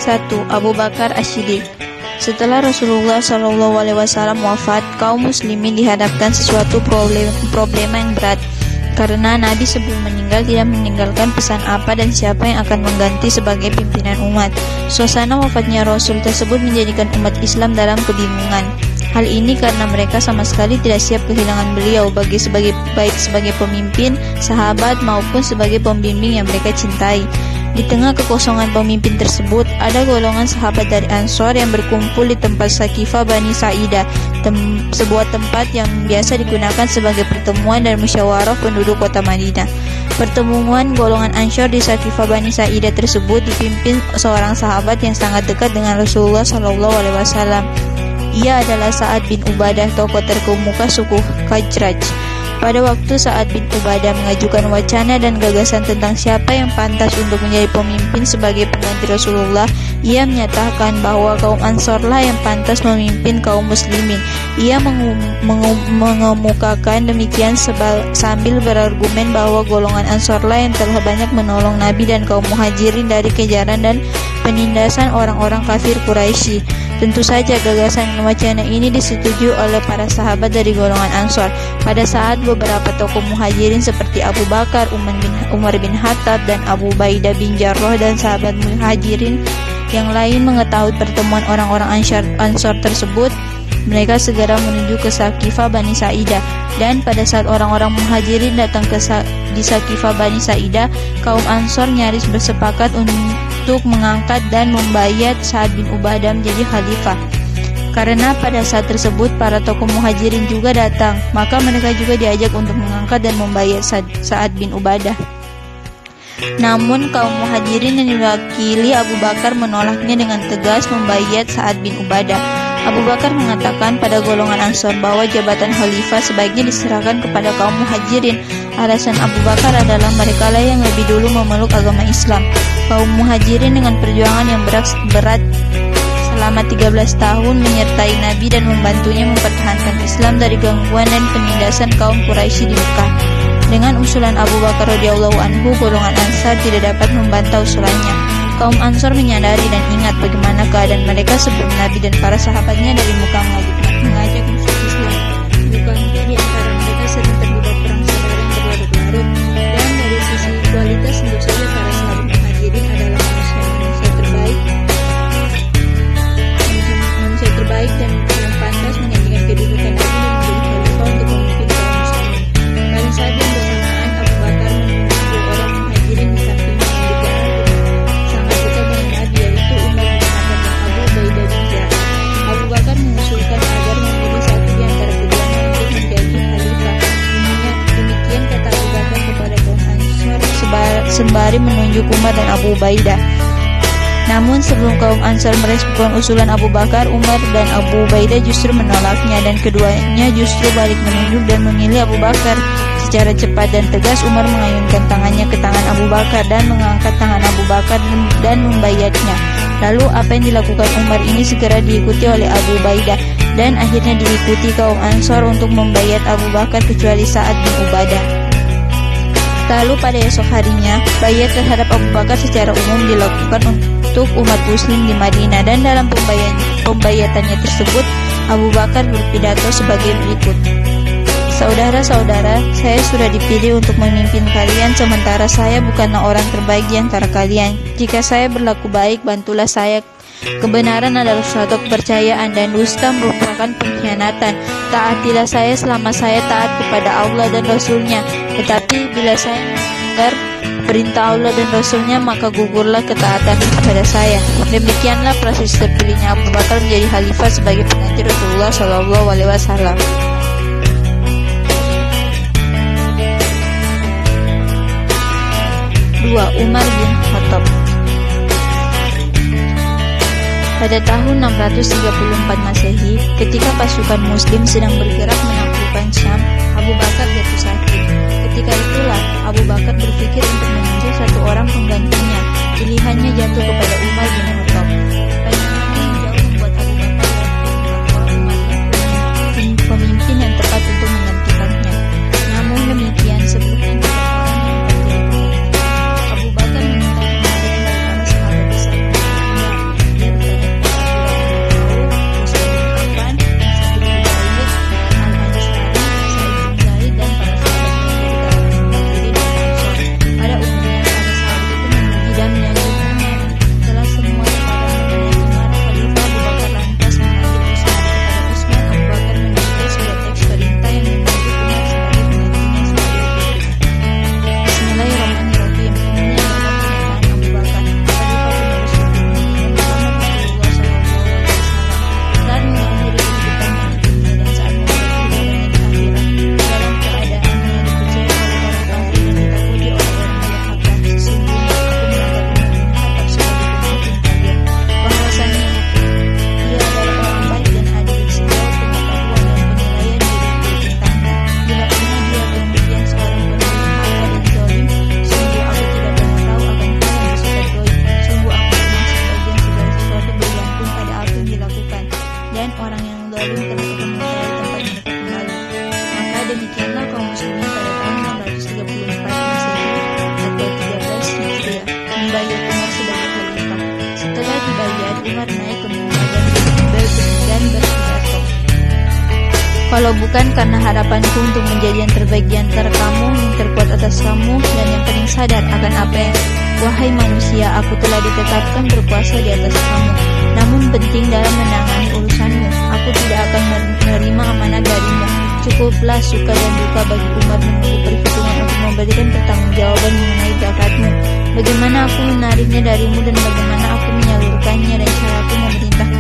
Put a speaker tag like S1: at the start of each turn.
S1: 1. Abu Bakar Asy-Siddiq. Setelah Rasulullah SAW wafat, kaum muslimin dihadapkan sesuatu problema yang berat, karena Nabi sebelum meninggal tidak meninggalkan pesan apa dan siapa yang akan mengganti sebagai pimpinan umat. Suasana wafatnya Rasul tersebut menjadikan umat Islam dalam kebingungan. Hal ini karena mereka sama sekali tidak siap kehilangan beliau baik sebagai pemimpin, sahabat maupun sebagai pembimbing yang mereka cintai. Di tengah kekosongan pemimpin tersebut, ada golongan sahabat dari Ansor yang berkumpul di tempat Saqifah Bani Sa'idah, sebuah tempat yang biasa digunakan sebagai pertemuan dan musyawarah penduduk kota Madinah. Pertemuan golongan Ansor di Saqifah Bani Sa'idah tersebut dipimpin seorang sahabat yang sangat dekat dengan Rasulullah SAW. Ia adalah Sa'ad bin Ubadah, tokoh terkemuka suku Khazraj. Pada waktu Sa'ad bin Ubadah mengajukan wacana dan gagasan tentang siapa yang pantas untuk menjadi pemimpin sebagai pengganti Rasulullah, ia menyatakan bahwa kaum Ansorlah yang pantas memimpin kaum muslimin. Ia mengemukakan demikian sambil berargumen bahwa golongan Ansorlah yang telah banyak menolong Nabi dan kaum Muhajirin dari kejaran dan penindasan orang-orang kafir Quraisy. Tentu saja gagasan dan wacana ini disetujui oleh para sahabat dari golongan Ansor. Pada saat beberapa tokoh Muhajirin seperti Abu Bakar, Umar bin Khattab, dan Abu Ubaidah bin Jarrah dan sahabat Muhajirin yang lain mengetahui pertemuan orang-orang Ansor tersebut, mereka segera menuju ke Saqifah Bani Sa'idah. Dan pada saat orang-orang Muhajirin datang di Saqifah Bani Sa'idah, kaum Ansor nyaris bersepakat untuk mengangkat dan membayat Sa'ad bin Ubadah menjadi khalifah. Karena pada saat tersebut para tokoh Muhajirin juga datang, maka mereka juga diajak untuk mengangkat dan membayat Sa'ad bin Ubadah. Namun kaum Muhajirin yang diwakili Abu Bakar menolaknya dengan tegas membayat Sa'ad bin Ubadah. Abu Bakar mengatakan pada golongan Ansor bahwa jabatan khalifah sebaiknya diserahkan kepada kaum Muhajirin. Alasan Abu Bakar adalah merekalah yang lebih dulu memeluk agama Islam. Kaum Muhajirin dengan perjuangan yang berat selama 13 tahun menyertai Nabi dan membantunya mempertahankan Islam dari gangguan dan penindasan kaum Quraisy di Mekah. Dengan usulan Abu Bakar radhiyallahu anhu, golongan Ansar tidak dapat membantah usulannya. Kaum Ansor menyadari dan ingat bagaimana keadaan mereka sebelum Nabi dan para sahabatnya dari Mekah mengajak musuh Islam. Bukankah di antara mereka sering terlibat perang saudara yang berlarut-larut? Dan dari sisi kualitas tentu saja para sahabat Muhajirin adalah manusia terbaik dan yang pantas menggantikan kedudukan Nabi dan menjadi khalifah untuk memimpin kaum muslimin. Pada saat yang bersamaan, Abu Bakar menunjuk orang Muhajirin di sampingnya yang sangat dekat dengan Nabi, yaitu Umar bin Khattab dan Abu Ubaidah bin Jarrah. Abu Bakar mengusulkan agar memilih satu di antara keduanya untuk menjadi khalifah. Demikian kata Abu Bakar kepada kaum Ansor sembari menunjuk Umar dan Abu Ubaidah. Namun sebelum kaum Ansar merespon usulan Abu Bakar, Umar dan Abu Ubaidah justru menolaknya, dan keduanya justru balik menunjuk dan memilih Abu Bakar. Secara cepat dan tegas Umar mengayunkan tangannya ke tangan Abu Bakar dan mengangkat tangan Abu Bakar dan membayatnya. Lalu apa yang dilakukan Umar ini segera diikuti oleh Abu Ubaidah, dan akhirnya diikuti kaum Ansar untuk membayat Abu Bakar kecuali Sa'ad bin Ubadah. Lalu pada esok harinya, bayat terhadap Abu Bakar secara umum dilakukan untuk umat muslim di Madinah, dan dalam pembayatannya tersebut Abu Bakar berpidato sebagai berikut. Saudara-saudara, saya sudah dipilih untuk memimpin kalian, sementara saya bukanlah orang terbaik di antara kalian. Jika saya berlaku baik, bantulah saya. Kebenaran adalah suatu kepercayaan dan dusta merupakan pengkhianatan. Taatilah saya selama saya taat kepada Allah dan Rasul-Nya. Tetapi bila saya melanggar perintah Allah dan Rasul-Nya, maka gugurlah ketaatan kepada saya. Demikianlah proses terpilihnya Abu Bakar menjadi khalifah sebagai pengganti Rasulullah SAW. 2. Umar bin Khattab. Pada tahun 634 Masehi, ketika pasukan Muslim sedang bergerak menaklukkan Syam, Abu Bakar jatuh sakit. Ketika itulah Abu Bakar berpikir untuk menunjuk satu orang penggantinya. Pilihannya jatuh kepada Umar bin Khattab. Pandangan ini jauh membuat Abu Bakar yakin bahwa Umar pemimpin yang tepat untuk menggantikannya. Namun demikian, sebelumnya bukan orang yang akan jadi pemimpin. Abu Bakar meminta kembali kepada para sahabat di sampingnya. membayar Umar sebagai khalifah. Setelah dibayar, Umar naik ke mimbar dan berpidato. Kalau bukan karena harapanku untuk menjadi yang terbaik di antara kamu, yang terkuat atas kamu, dan yang paling sadar akan apa yang, wahai manusia, aku telah ditetapkan berkuasa di atas kamu. Namun penting dalam menangani urusanmu, aku tidak akan menerima amanah darimu. Cukuplah suka dan duka bagi Umar menunggu perhitungan untuk memberikan pertanggungjawaban mengenai zakatmu. Bagaimana aku menariknya darimu dan bagaimana aku menyalurkannya, dan caraku memerintahkan